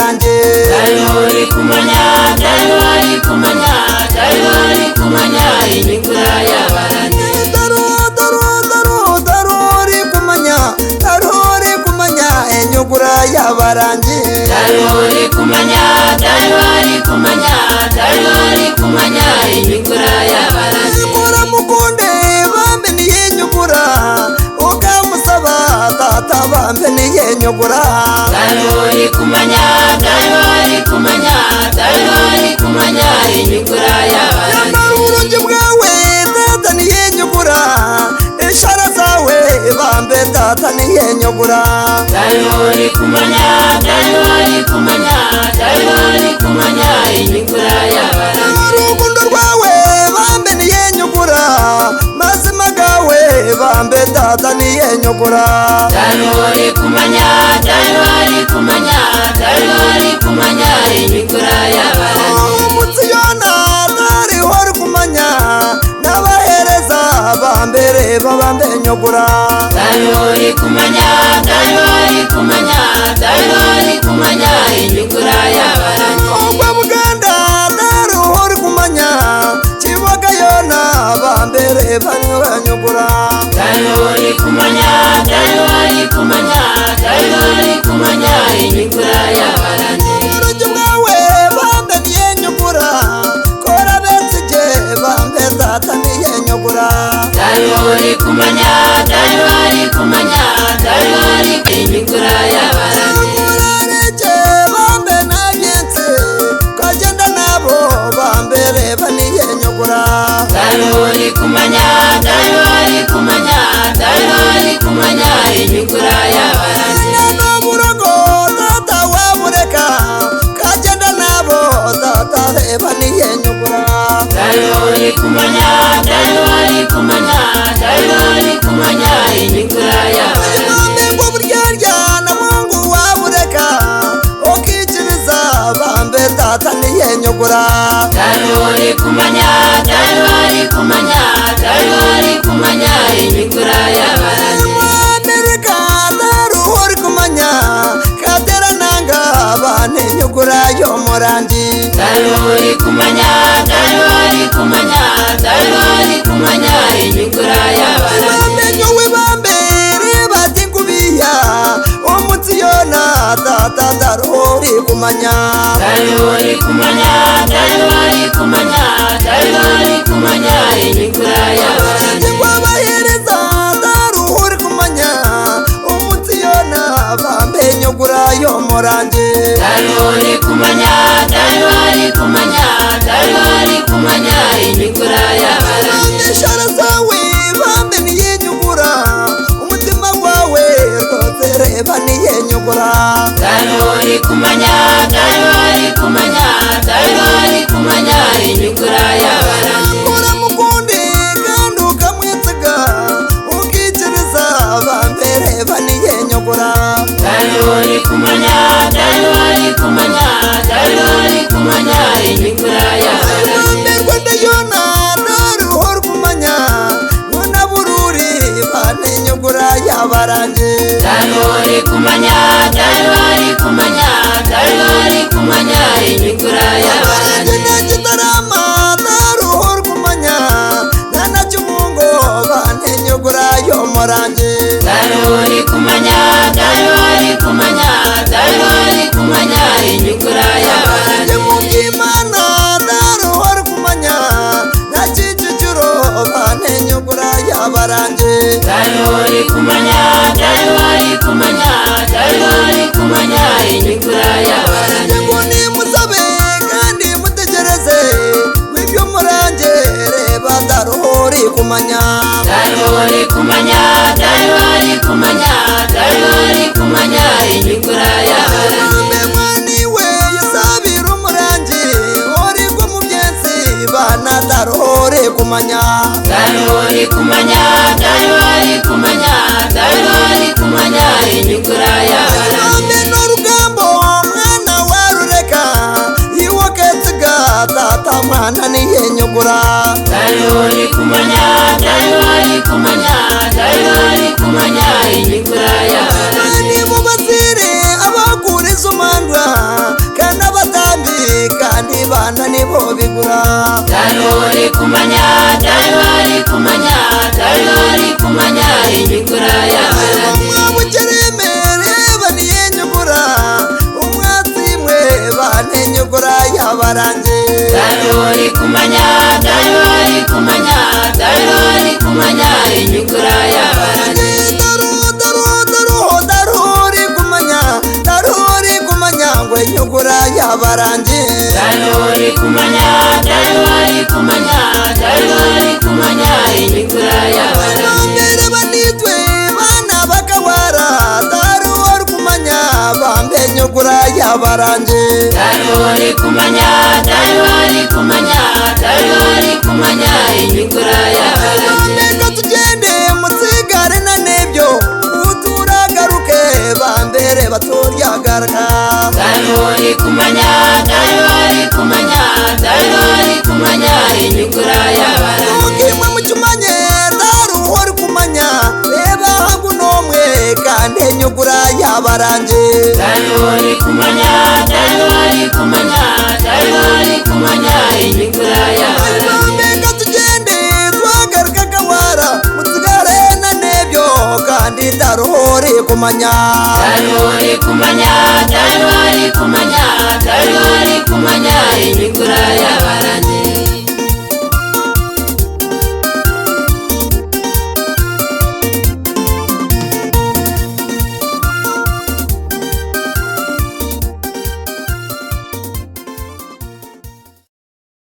yabaranje Darori kumanya inyungura yabaranje darori kumanya enyugura yabaranje Darori kumanya inyungura yabaranje mura mukunde bambe niyenyugura ukamusaba tata bambe niyenyugura Darori kumanya inyungura yabaranje Uburungi bwawe tata niyenyugura ishara zawe bambe tata niyenyugura Darori kumanya inyungura yabaranje urukundo rwawe bambe niyenyugura mazima gawe bambe tata niyenyugura Darori kumanya inyungura yabaranje umutsiyona tarihori kumanya n'abahereza bambere babambe nyugura Darori kumanya inyungura yabaranje ogwa buganda taruhori kumanya kiboga yona bambere banyugura Darori kumanya inyungura yabaranje uburungi bwawe bambe niyenyugura kora betsije bambe tata niyenyugura Darori kumanya inyungura yabaranje murareke bambe nagenze kagenda nabo bambere baniyenyugura Darori kumanya inyungura yabaranje n'uburogo tata wamureka kagenda nabo tata reba niyenyugura Darori kumanya inyungura yabaranje bambe ngo buryarya na mungu wamureka ukikiriza bambe tata niyenyugura Darori kumanya inyungura yabaranje Amerika taruhori kumanya katera nanga banenyugura yo murangi Darori kumanya inyungura yabaranje bamenyo wibambere batikubiya umutsiyona tata darori kumanya Darori kumanya inyungura yabaranje kwabahereza daruhuri kumanya umutsiyona bambenyugura yo murangi Darori kumanya inyungura yabaranje ishara zawe bambe niyenyugura umutima wawe rwose reba niyenyugura Darori kumanya inyungura yabaranje mura mukundi kandi ukamwitega ukikiriza bambe reba niyenyugura Darori kumanya inyungura yabaranje bambe rwanda yona daruhori kumanya nuna bururi banenyugura yabaranje Darori kumanya inyungura yabaranje nagitarama daruhori kumanya nanacyumungo banenyugura yo murangi Darori kumanya inyungura yabaranje mugimana daruhori kumanya nakiciciro banenyugura yabaranje Darori kumanya inyungura yabaranje ngo nimusabe kandi mutegereze w'ibyo murange reba daruhori kumanya Darori kumanya inyungura yabaranje bambe mwaniwe yisabira umurangi uri bwo mu byensi bana daruhori kumanya Darori kumanya inyungura yabaranje bambe n'urugambo mwana warureka iwoketsega tata mwana niyenyugura Darori kumanya ni mu bazire abakuriza umandwa uri kumanya uri kumanya uri kumanya inyugura y'abarangi mwabukiremere baniye nyugura umwatsimwe bane nyugura y'abarangi uri kumanya uri kumanya uri kumanya inyugura y'abarangi daruri kumanya ngwe nyugura y'abarangi uri kumanya uri kumanya uri kumanya inyugura y'abarangi mbere banitwe bana bakawara daruri kumanya bambe nyugura y'abarangi uri kumanya uri kumanya uri kumanya inyugura y'abarangi mbega tugende mutsigare na nebyo uturagaruke bambere baturyagaruka uri kumanya uri kumanya uri kumanya inyugura y'abarangi ukimwe mukimanye daruhori kumanya reba hagunomwe kandi nyugura y'abarangi uri kumanya uri kumanya uri kumanya inyugura y'abarangi mbega tugende twagaruka kawara mutsigare na nebyo kandi daruhori kumanya uri kumanya